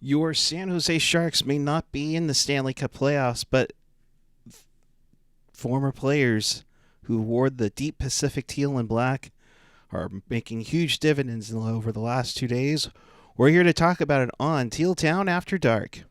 Your San Jose Sharks may not be in the Stanley Cup playoffs, but former players who wore the deep Pacific teal and black are making huge dividends over the last 2 days. We're here to talk about it on Teal Town After Dark.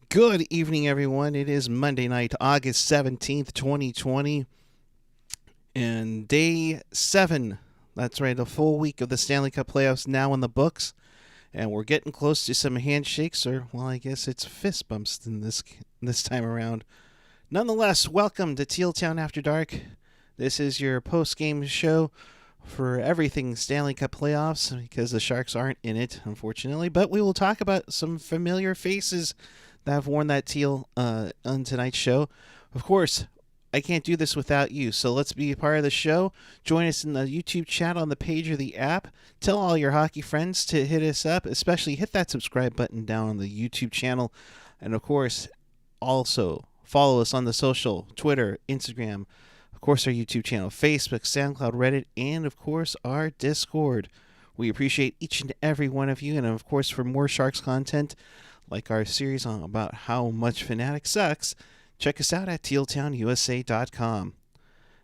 Good evening, everyone. It is Monday night, August 17th, 2020, and day 7. That's right, a full week of the Stanley Cup Playoffs now in the books, and we're getting close to some handshakes, or, well, I guess it's fist bumps this time around. Nonetheless, welcome to Teal Town After Dark. This is your post-game show for everything Stanley Cup Playoffs, because the Sharks aren't in it, unfortunately, but we will talk about some familiar faces that have worn that teal on tonight's show. Of course, I can't do this without you, so let's be a part of the show. Join us in the YouTube chat on the page or the app. Tell all your hockey friends to hit us up, especially hit that subscribe button down on the YouTube channel. And of course, also follow us on the social, Twitter, Instagram, of course our YouTube channel, Facebook, SoundCloud, Reddit, and of course our Discord. We appreciate each and every one of you, and of course for more Sharks content, like our series on about how much Fnatic sucks, check us out at tealtownusa.com.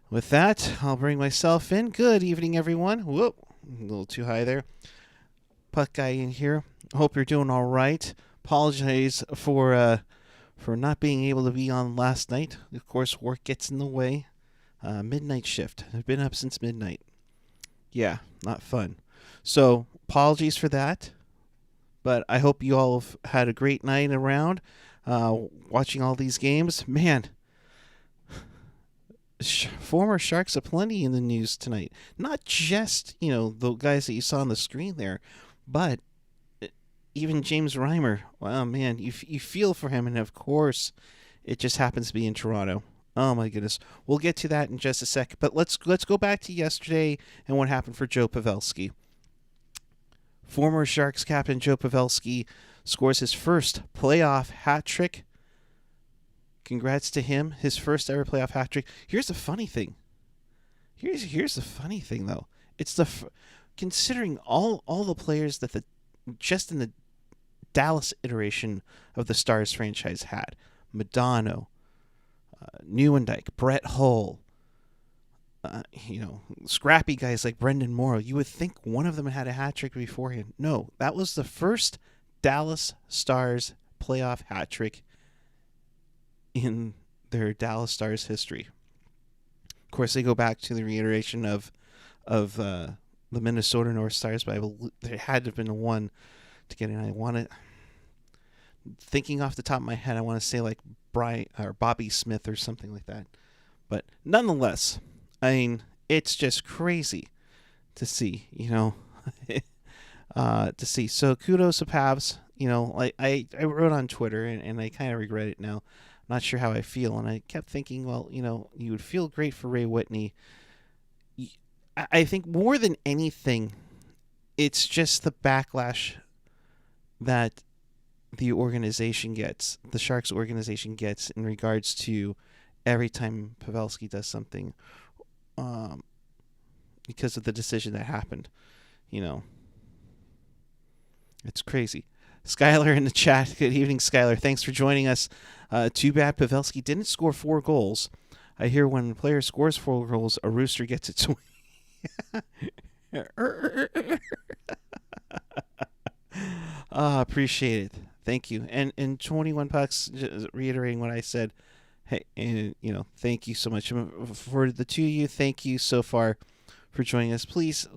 With that, I'll bring myself in. Good evening, everyone. Whoop, a little too high there. Puck guy in here. Hope you're doing all right. Apologize for not being able to be on last night. Of course, work gets in the way. Midnight shift. I've been up since midnight. Yeah, not fun. So, apologies for that. But I hope you all have had a great night around watching all these games. Man, former Sharks aplenty in the news tonight. Not just, the guys that you saw on the screen there, but even James Reimer. Wow, man, you feel for him. And, of course, it just happens to be in Toronto. Oh, my goodness. We'll get to that in just a sec. But let's go back to yesterday and what happened for Joe Pavelski. Former Sharks captain Joe Pavelski scores his first playoff hat trick. Congrats to him, his first ever playoff hat trick. Here's the funny thing. Here's the funny thing though. It's considering all the players that just in the Dallas iteration of the Stars franchise had, Modano, Neuendijk, Brett Hull. Scrappy guys like Brendan Morrow, you would think one of them had a hat trick beforehand. No, that was the first Dallas Stars playoff hat trick in their Dallas Stars history. Of course, they go back to the reiteration of the Minnesota North Stars, but I believe there had to have been one to get in. Thinking off the top of my head, I want to say like Brian or Bobby Smith or something like that. But nonetheless, I mean, it's just crazy to see, to see. So kudos to Pavs. Like I wrote on Twitter, and I kind of regret it now. I'm not sure how I feel. And I kept thinking, well, you would feel great for Ray Whitney. I think more than anything, it's just the backlash that the organization gets, the Sharks organization gets in regards to every time Pavelski does something. Because of the decision that happened, it's crazy. Skylar in the chat. Good evening, Skylar. Thanks for joining us. Too bad Pavelski didn't score 4 goals. I hear when a player scores 4 goals, a rooster gets its wing. Appreciate it. Thank you. And 21 pucks, just reiterating what I said. Hey, and thank you so much for the two of you. Thank you so far for joining us. Please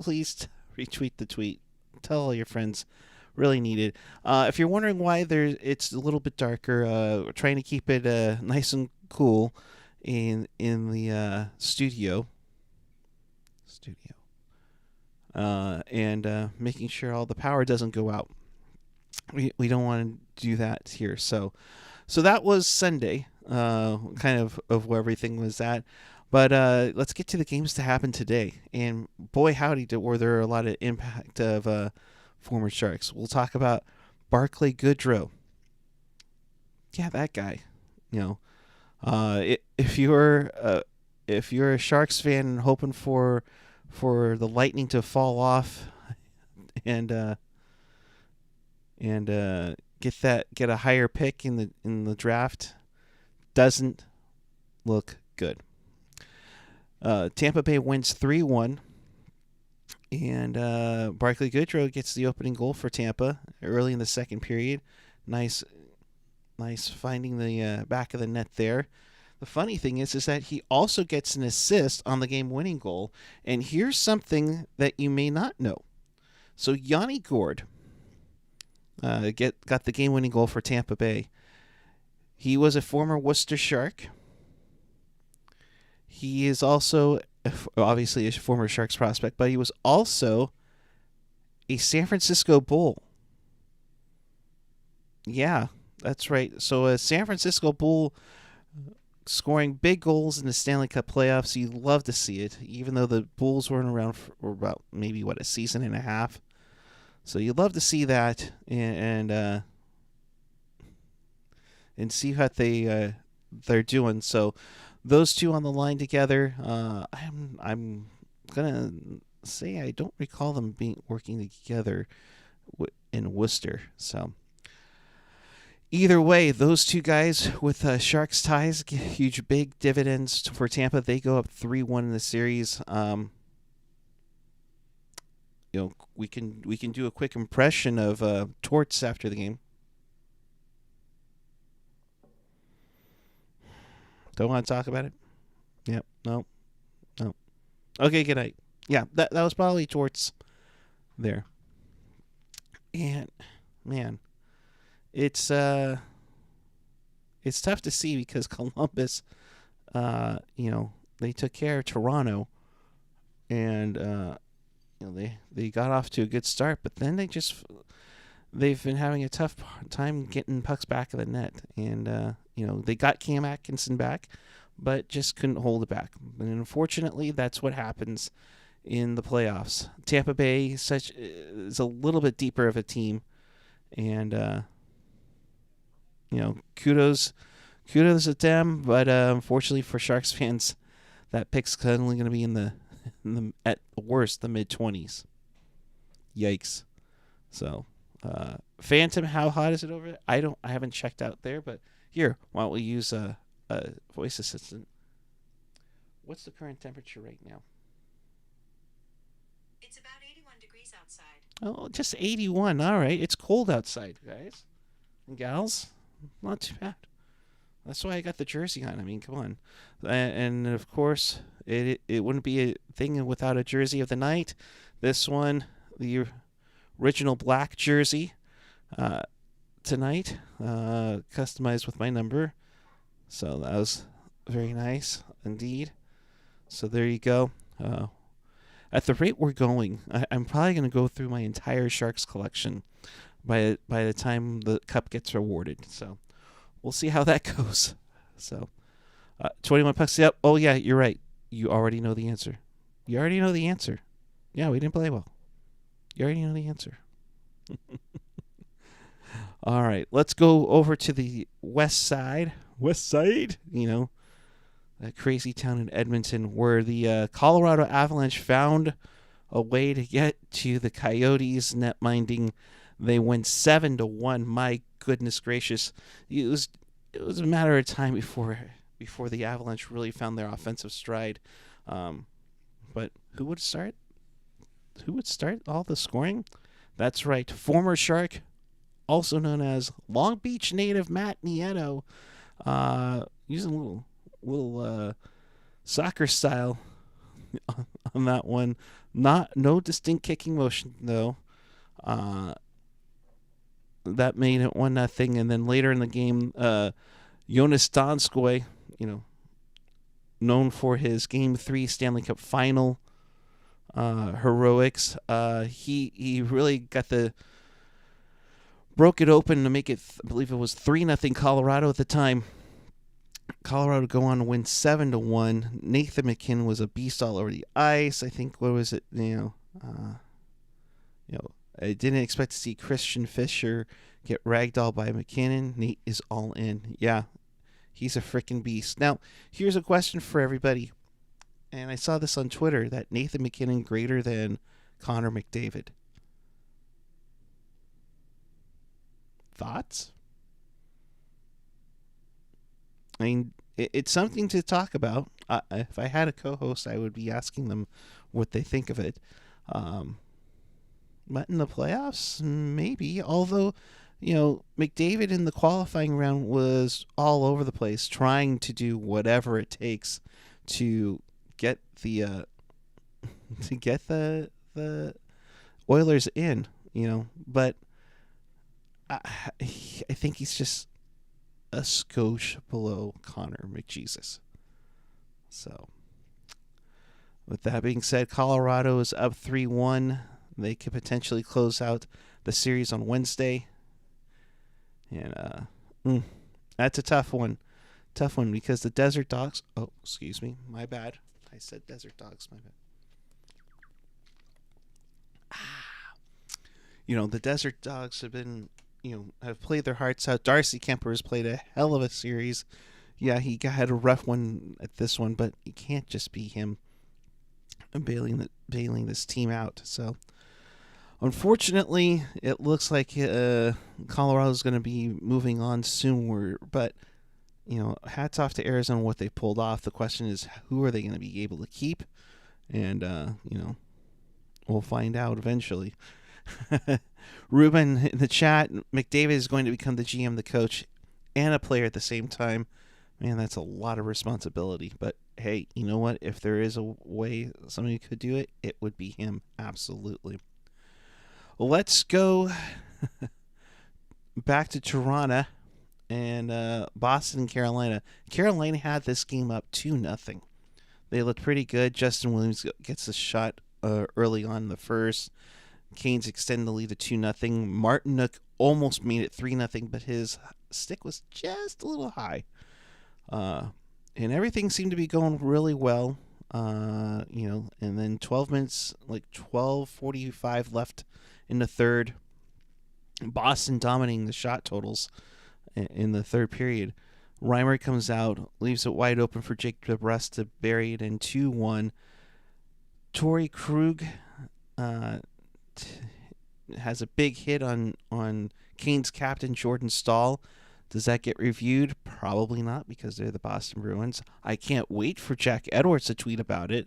retweet the tweet. Tell all your friends. Really need it. If you're wondering why it's a little bit darker, we're trying to keep it nice and cool in the studio. And making sure all the power doesn't go out. We don't want to do that here. So that was Sunday. Kind of where everything was at. But let's get to the games to happen today. And boy, howdy, were there a lot of impact of former Sharks. We'll talk about Barclay Goodrow Yeah, that guy. You know, if you're a Sharks fan hoping for the Lightning to fall off and get a higher pick in the draft, doesn't look good. Tampa Bay wins 3-1, and Barclay Goodrow gets the opening goal for Tampa early in the second period. Nice finding the back of the net there. The funny thing is that he also gets an assist on the game-winning goal. And here's something that you may not know. So Yanni Gourde got the game-winning goal for Tampa Bay. He was a former Worcester Shark. He is also, obviously, a former Sharks prospect, but he was also a San Francisco Bull. Yeah, that's right. So a San Francisco Bull scoring big goals in the Stanley Cup playoffs. You love to see it, even though the Bulls weren't around for about maybe a season and a half. So you love to see that and see what they're doing. So those two on the line together, I'm gonna say I don't recall them working together in Worcester. So either way, those two guys with Sharks ties, huge big dividends for Tampa. They go up 3-1 in the series. We can do a quick impression of Torts after the game. Don't want to talk about it? Yep. No. Okay, good night. Yeah, that was probably Torts there. And man, it's tough to see because Columbus, they took care of Toronto, and they got off to a good start, but then they've been having a tough time getting pucks back of the net, and they got Cam Atkinson back, but just couldn't hold it back. And unfortunately, that's what happens in the playoffs. Tampa Bay is a little bit deeper of a team, and kudos to them. But unfortunately for Sharks fans, that pick's only going to be in the at worst the mid-20s. Yikes. So, Phantom, how hot is it over there? I haven't checked out there, but here, why don't we use a voice assistant? What's the current temperature right now? It's about 81 degrees outside. Oh, just 81. All right. It's cold outside, guys and gals. Not too bad. That's why I got the jersey on. I mean, come on. And of course, it wouldn't be a thing without a jersey of the night. This one, the original black jersey, tonight, customized with my number. So that was very nice indeed. So there you go. At the rate we're going, I'm probably going to go through my entire Sharks collection by the time the cup gets awarded. So we'll see how that goes. So 21 pucks. Yep. Oh yeah, you're right. You already know the answer. Yeah, we didn't play well. You already know the answer. All right, let's go over to the west side. West side? That crazy town in Edmonton where the Colorado Avalanche found a way to get to the Coyotes net minding. They win 7-1. My goodness gracious. It was a matter of time before the Avalanche really found their offensive stride. But who would start all the scoring? That's right. Former Shark, also known as Long Beach native Matt Nieto, using a little soccer style on that one. No distinct kicking motion though. That made it 1-0, and then later in the game, Jonas Donskoy, known for his Game 3 Stanley Cup Final heroics, he really broke it open to make it, I believe it was 3-0 Colorado at the time. Colorado go on to win 7-1. Nathan McKinnon was a beast all over the ice. I think, what was it, I didn't expect to see Christian Fisher get ragdolled by McKinnon. Nate is all in. Yeah, he's a freaking beast. Now, here's a question for everybody. And I saw this on Twitter that Nathan McKinnon greater than Connor McDavid. Thoughts? I mean, it's something to talk about. If I had a co-host, I would be asking them what they think of it. Um, but in the playoffs, maybe. Although, McDavid in the qualifying round was all over the place, trying to do whatever it takes to get the the Oilers in. But I think he's just a skosh below Connor McJesus. So, with that being said, Colorado is up 3-1. They could potentially close out the series on Wednesday. And that's a tough one. Tough one because the Desert Dogs. Oh, excuse me. My bad. I said Desert Dogs. My bad. The Desert Dogs have been, have played their hearts out. Darcy Kemper has played a hell of a series. Yeah, he had a rough one at this one, but it can't just be him bailing this team out. So, unfortunately, it looks like Colorado's going to be moving on soon. But, hats off to Arizona what they pulled off. The question is, who are they going to be able to keep? And, we'll find out eventually. Ruben in the chat, McDavid is going to become the GM, the coach, and a player at the same time. Man, that's a lot of responsibility. But hey, you know what? If there is a way somebody could do it, it would be him. Absolutely. Well, let's go back to Toronto and Boston and Carolina. Carolina had this game up 2-0. They looked pretty good. Justin Williams gets a shot early on in the first. Canes extend the lead to 2-0. Martinook almost made it 3-0, but his stick was just a little high. And everything seemed to be going really well. And then 12 minutes, like 12:45 left in the third. Boston dominating the shot totals in the third period. Reimer comes out, leaves it wide open for Jake DeBrusk to bury it in 2-1. Torrey Krug has a big hit on Canes captain Jordan Staal. Does that get reviewed? Probably not, because they're the Boston Bruins. I can't wait for Jack Edwards to tweet about it.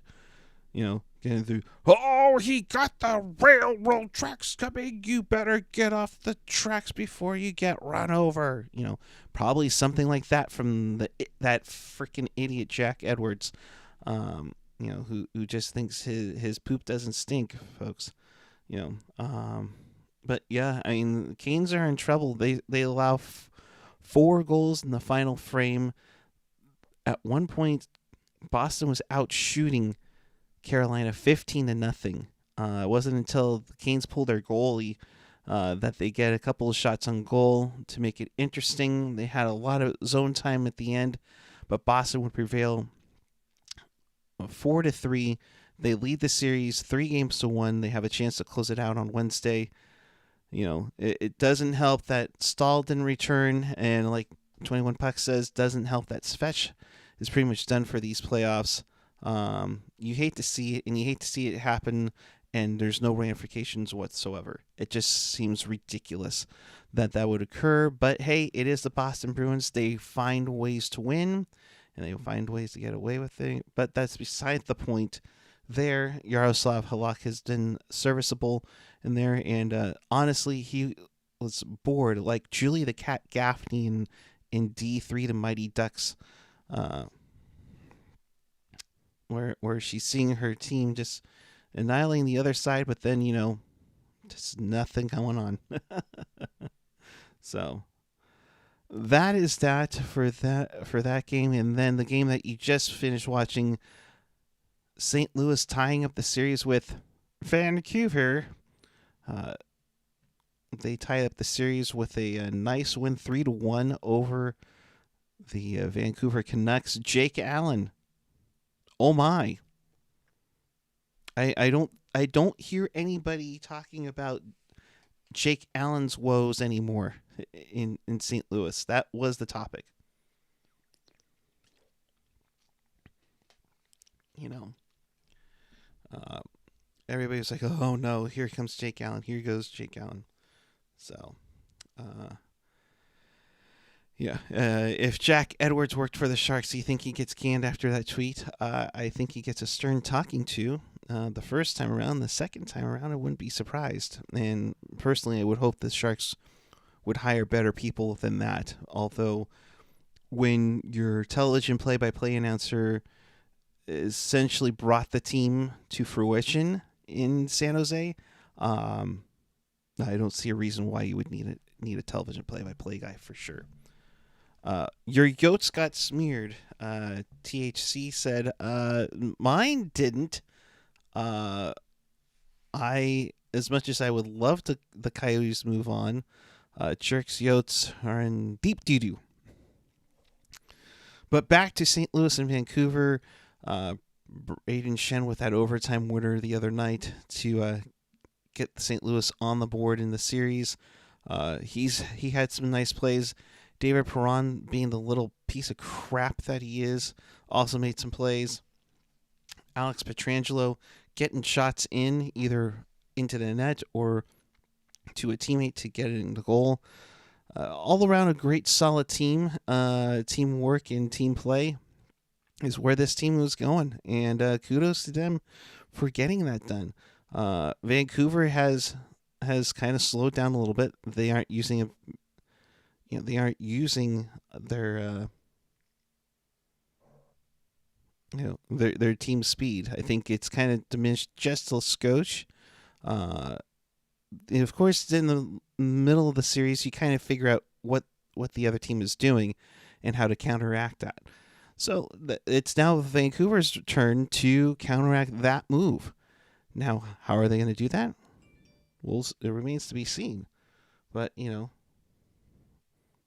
Getting through, oh, he got the railroad tracks coming. You better get off the tracks before you get run over. Probably something like that from that freaking idiot Jack Edwards. Who just thinks his poop doesn't stink, folks. But yeah, I mean, the Canes are in trouble. They allow 4 goals in the final frame. At one point, Boston was out shooting Carolina 15-0. It wasn't until the Canes pulled their goalie that they get a couple of shots on goal to make it interesting. They had a lot of zone time at the end, but Boston would prevail 4-3. They lead the series 3-1. They have a chance to close it out on Wednesday. It doesn't help that Staal didn't return, and like 21 Puck says, doesn't help that Svech is pretty much done for these playoffs. You hate to see it, and you hate to see it happen, and there's no ramifications whatsoever. It just seems ridiculous that would occur. But hey, it is the Boston Bruins. They find ways to win, and they find ways to get away with it. But that's beside the point. There, Yaroslav Halak has been serviceable in there, and honestly, he was bored, like Julie the Cat Gaffney in D3, the Mighty Ducks, where she's seeing her team just annihilating the other side, but then just nothing going on. So that is that for that game, and then the game that you just finished watching. St. Louis tying up the series with Vancouver. They tied up the series with a nice win, 3-1 over the Vancouver Canucks. Jake Allen. Oh my! I don't hear anybody talking about Jake Allen's woes anymore in St. Louis. That was the topic. You know, uh, everybody was like, "Oh no, here comes Jake Allen. Here goes Jake Allen." So, uh, yeah. If Jack Edwards worked for the Sharks, do you think he gets canned after that tweet? I think he gets a stern talking to the first time around. The second time around, I wouldn't be surprised. And personally, I would hope the Sharks would hire better people than that. Although, when your television play-by-play announcer essentially brought the team to fruition in San Jose, I don't see a reason why you would need a television play-by-play guy for sure. Your yotes got smeared. THC said, mine didn't. As much as I would love the Coyotes move on, Jerk's yotes are in deep doo-doo. But back to St. Louis and Vancouver. Braden Shen with that overtime winner the other night to get St. Louis on the board in the series. He had some nice plays. David Perron, being the little piece of crap that he is, also made some plays. Alex Pietrangelo getting shots in, either into the net or to a teammate to get it in the goal. All around a great, solid team. Teamwork and team play is where this team was going, and kudos to them for getting that done. Vancouver has kind of slowed down a little bit. They aren't using their their team speed. I think it's kind of diminished just a skosh. And of course, in the middle of the series, you kind of figure out what the other team is doing and how to counteract that. So it's now Vancouver's turn to counteract that move. Now, how are they going to do that? Well, it remains to be seen. But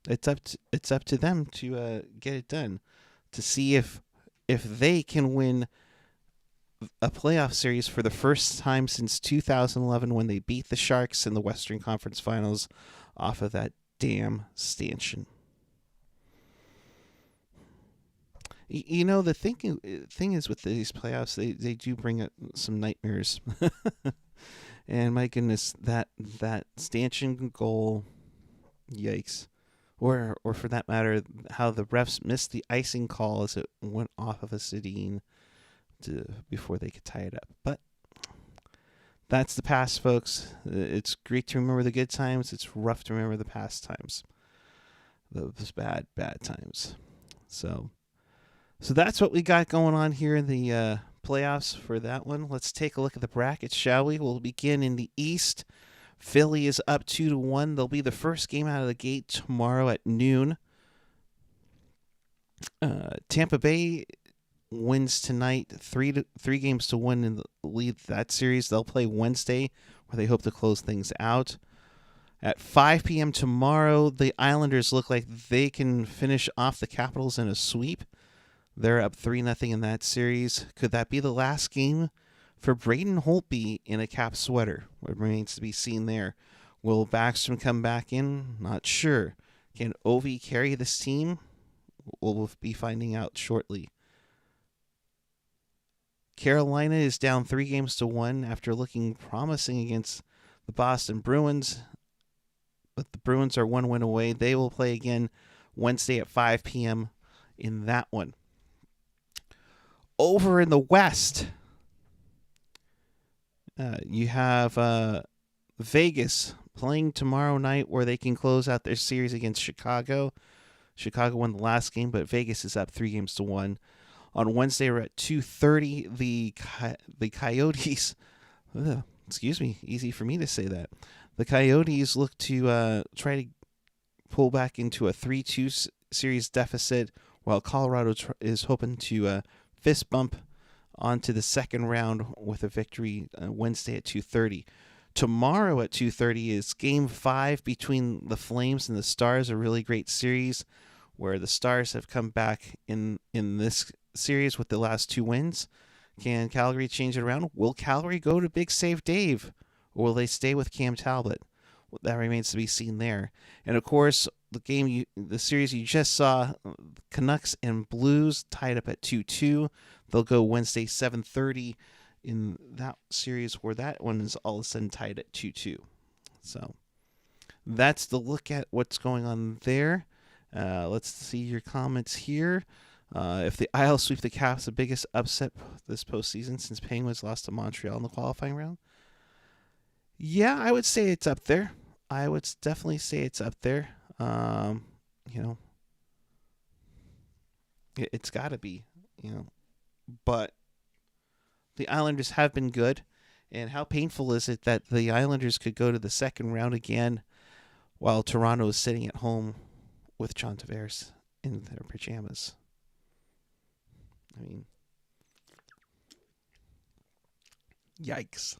it's up to them to get it done, to see if they can win a playoff series for the first time since 2011 when they beat the Sharks in the Western Conference Finals off of that damn stanchion. The thing is with these playoffs, they do bring up some nightmares. And my goodness, that stanchion goal, yikes. Or for that matter, how the refs missed the icing call as it went off of a Sedin before they could tie it up. But that's the past, folks. It's great to remember the good times. It's rough to remember the past times. Those bad times. So that's what we got going on here in the playoffs for that one. Let's take a look at the brackets, shall we? We'll begin in the East. Philly is up 2-1. They'll be the first game out of the gate tomorrow at noon. Tampa Bay wins tonight, 3 games to 1 in the lead that series. They'll play Wednesday, where they hope to close things out. At 5 p.m. tomorrow, the Islanders look like they can finish off the Capitals in a sweep. They're up 3-0 in that series. Could that be the last game for Braden Holtby in a Cap sweater? It remains to be seen there. Will Backstrom come back in? Not sure. Can Ovi carry this team? We'll be finding out shortly. Carolina is down 3 games to 1 after looking promising against the Boston Bruins. But the Bruins are 1 win away. They will play again Wednesday at 5 p.m. in that one. Over in the West, you have Vegas playing tomorrow night, where they can close out their series against Chicago. Chicago won the last game, but Vegas is up 3 games to 1. On Wednesday, we're at 2:30. The Coyotes, excuse me, easy for me to say that. The Coyotes look to try to pull back into a 3-2 series deficit, while Colorado is hoping to fist bump onto the second round with a victory Wednesday at 2:30. Tomorrow at 2:30 is Game 5 between the Flames and the Stars, a really great series where the Stars have come back in this series with the last 2 wins. Can Calgary change it around? Will Calgary go to Big Save Dave, or will they stay with Cam Talbot? that remains to be seen there. And of course, the series you just saw, Canucks and Blues tied up at 2-2. They'll go Wednesday 7:30 in that series, where that one is all of a sudden tied at 2-2. So that's the look at what's going on there. Let's see your comments here. If the Isles sweep the Caps, the biggest upset this postseason since Penguins lost to Montreal in the qualifying round. Yeah, I would say it's up there. I would definitely say it's up there. You know, it's got to be. You know, but the Islanders have been good, and how painful is it that the Islanders could go to the second round again, while Toronto is sitting at home with John Tavares in their pajamas? I mean, yikes.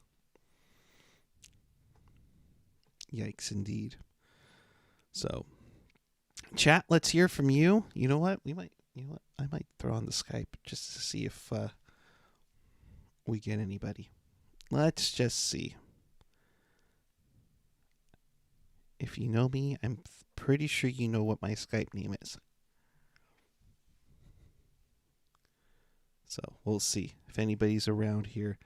Yikes indeed. So, chat, let's hear from you. You know what? I might throw on the Skype just to see if we get anybody. Let's just see. If you know me, I'm pretty sure you know what my Skype name is. So we'll see if anybody's around here.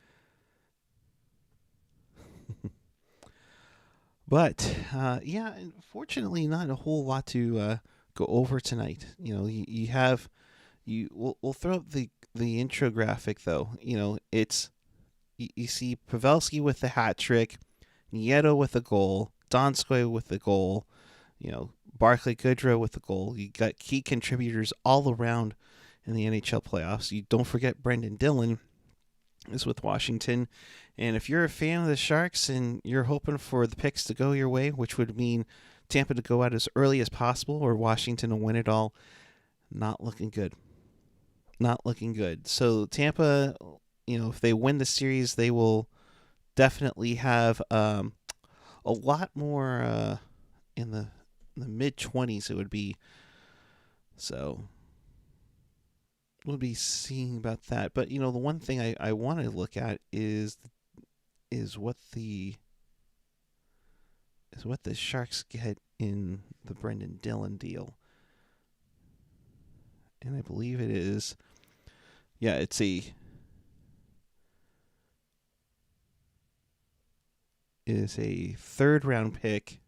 But yeah, unfortunately, not a whole lot to go over tonight. You know, you have we'll throw up the intro graphic though. You know, it's you see Pavelski with the hat trick, Nieto with the goal, Donskoy with the goal, you know, Barclay Goodrow with the goal. You got key contributors all around in the NHL playoffs. You don't forget Brendan Dillon is with Washington. And if you're a fan of the Sharks and you're hoping for the picks to go your way, which would mean Tampa to go out as early as possible or Washington to win it all, not looking good. Not looking good. So Tampa, you know, if they win the series, they will definitely have a lot more in the mid-20s it would be. So we'll be seeing about that. But, you know, the one thing I want to look at is what the Sharks get in the Brendan Dillon deal. And I believe it is, yeah, it's a third round pick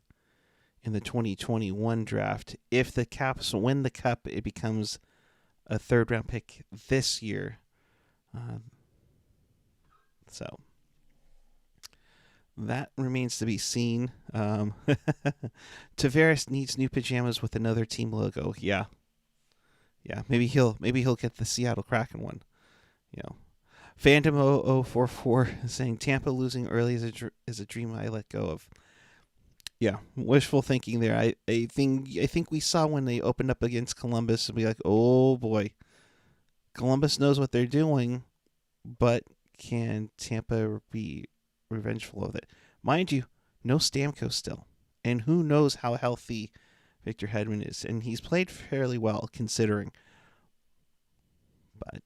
in the 2021 draft. If the Caps win the Cup, it becomes a third round pick this year. So that remains to be seen. Tavares needs new pajamas with another team logo. Yeah. Maybe he'll get the Seattle Kraken one. You know, Phantom 0044 saying Tampa losing early is a dream I let go of. Yeah, wishful thinking there. I think we saw when they opened up against Columbus and be like, oh boy, Columbus knows what they're doing, but can Tampa be revengeful of it? Mind you, no Stamkos still, and who knows how healthy Victor Hedman is, and he's played fairly well considering. But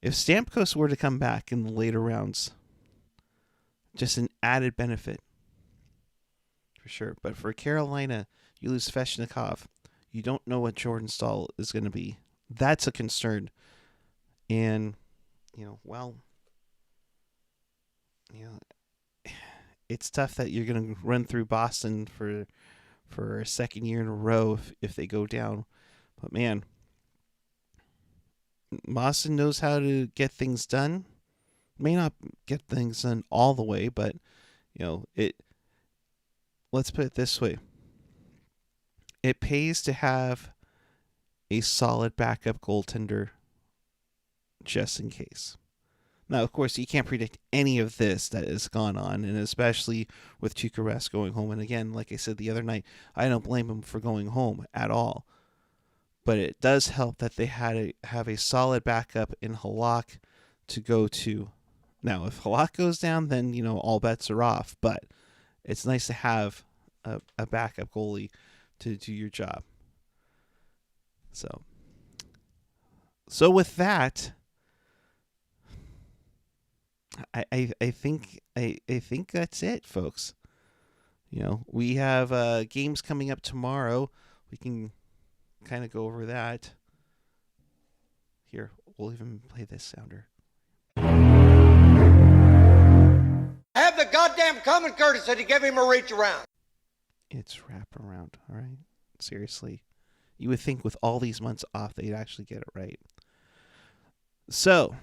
if Stamkos were to come back in the later rounds, just an added benefit for sure. But for Carolina, you lose Svechnikov. You don't know what Jordan Staal is going to be. That's a concern. And, you know, it's tough that you're going to run through Boston for a second year in a row if they go down. But, man, Boston knows how to get things done. May not get things done all the way, but, you know, let's put it this way. It pays to have a solid backup goaltender just in case. Now, of course, you can't predict any of this that has gone on, and especially with Tuukka Rask going home. And again, like I said the other night, I don't blame him for going home at all. But it does help that they have a solid backup in Halak to go to. Now, if Halak goes down, then, you know, all bets are off. But it's nice to have a backup goalie to do your job. So with that, I think that's it, folks. We have games coming up tomorrow. We can kind of go over that. Here, we'll even play this sounder. Have the goddamn common courtesy to give him a reach around. It's wraparound, all right? Seriously. You would think with all these months off, they'd actually get it right. So,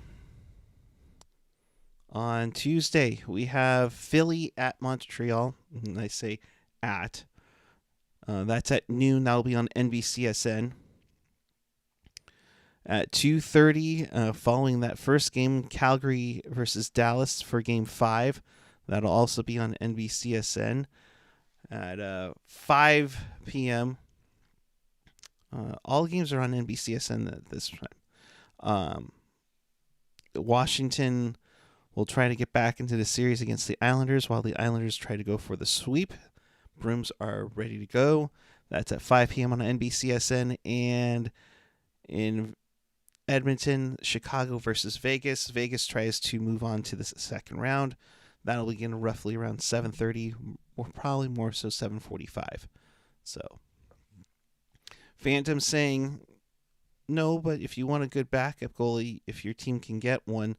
on Tuesday, we have Philly at Montreal. And I say at. That's at noon. That'll be on NBCSN. At 2:30, following that first game, Calgary versus Dallas for Game 5. That'll also be on NBCSN. At 5 p.m., all games are on NBCSN at this time. Washington will try to get back into the series against the Islanders while the Islanders try to go for the sweep. Brooms are ready to go. That's at 5 p.m. on NBCSN. And in Edmonton, Chicago versus Vegas. Vegas tries to move on to the second round. That'll begin roughly around 7:30, or probably more so 7:45. So, Phantom saying, no, but if you want a good backup goalie, if your team can get one,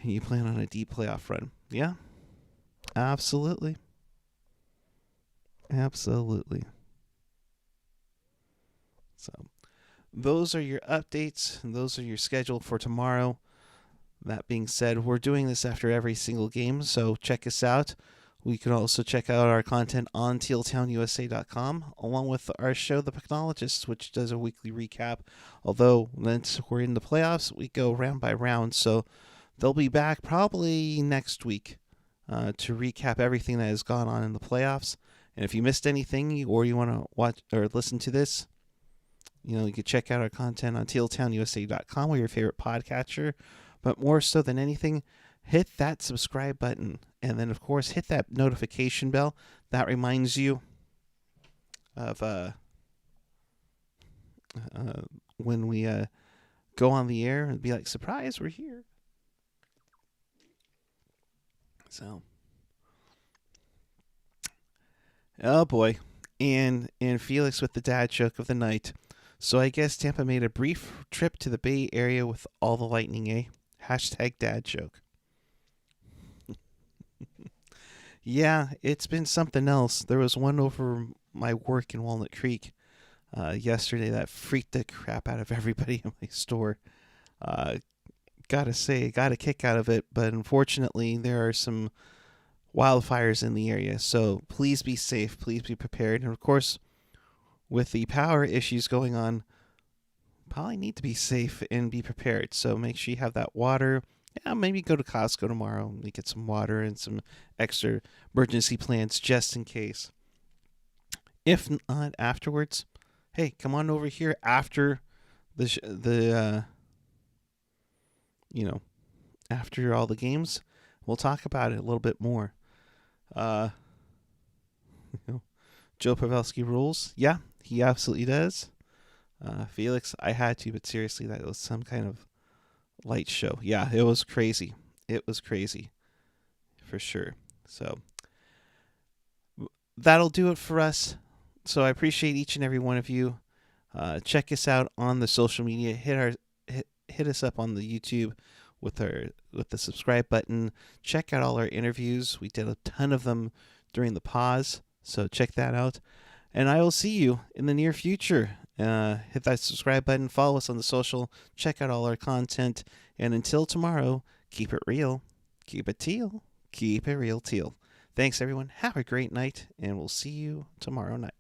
and you plan on a deep playoff run. Yeah, absolutely. Absolutely. So, those are your updates, and those are your schedule for tomorrow. That being said, we're doing this after every single game, so check us out. We can also check out our content on tealtownusa.com, along with our show, The Technologists, which does a weekly recap. Although, once we're in the playoffs, we go round by round, so they'll be back probably next week to recap everything that has gone on in the playoffs. And if you missed anything, or you want to watch or listen to this, you can check out our content on tealtownusa.com or your favorite podcatcher. But more so than anything, hit that subscribe button. And then, of course, hit that notification bell. That reminds you of when we go on the air and be like, surprise, we're here. So, oh boy. And Felix with the dad joke of the night. So I guess Tampa made a brief trip to the Bay Area with all the lightning, eh? Hashtag dad joke. Yeah, it's been something else. There was one over my work in Walnut Creek yesterday that freaked the crap out of everybody in my store. Gotta say, got a kick out of it, but unfortunately there are some wildfires in the area. So please be safe, please be prepared. And of course, with the power issues going on, probably need to be safe and be prepared. So make sure you have that water. Yeah, maybe go to Costco tomorrow and get some water and some extra emergency plans just in case. If not afterwards, hey, come on over here after after all the games. We'll talk about it a little bit more. Joe Pavelski rules. Yeah, he absolutely does. Felix, I had to, but seriously, that was some kind of light show. Yeah, it was crazy. It was crazy, for sure. So, that'll do it for us. So I appreciate each and every one of you. Check us out on the social media. Hit us up on the YouTube with the subscribe button. Check out all our interviews. We did a ton of them during the pause, so check that out. And I will see you in the near future. Hit that subscribe button. Follow us on the social. Check out all our content. And until tomorrow, keep it real. Keep it teal. Keep it real teal. Thanks, everyone. Have a great night, and we'll see you tomorrow night.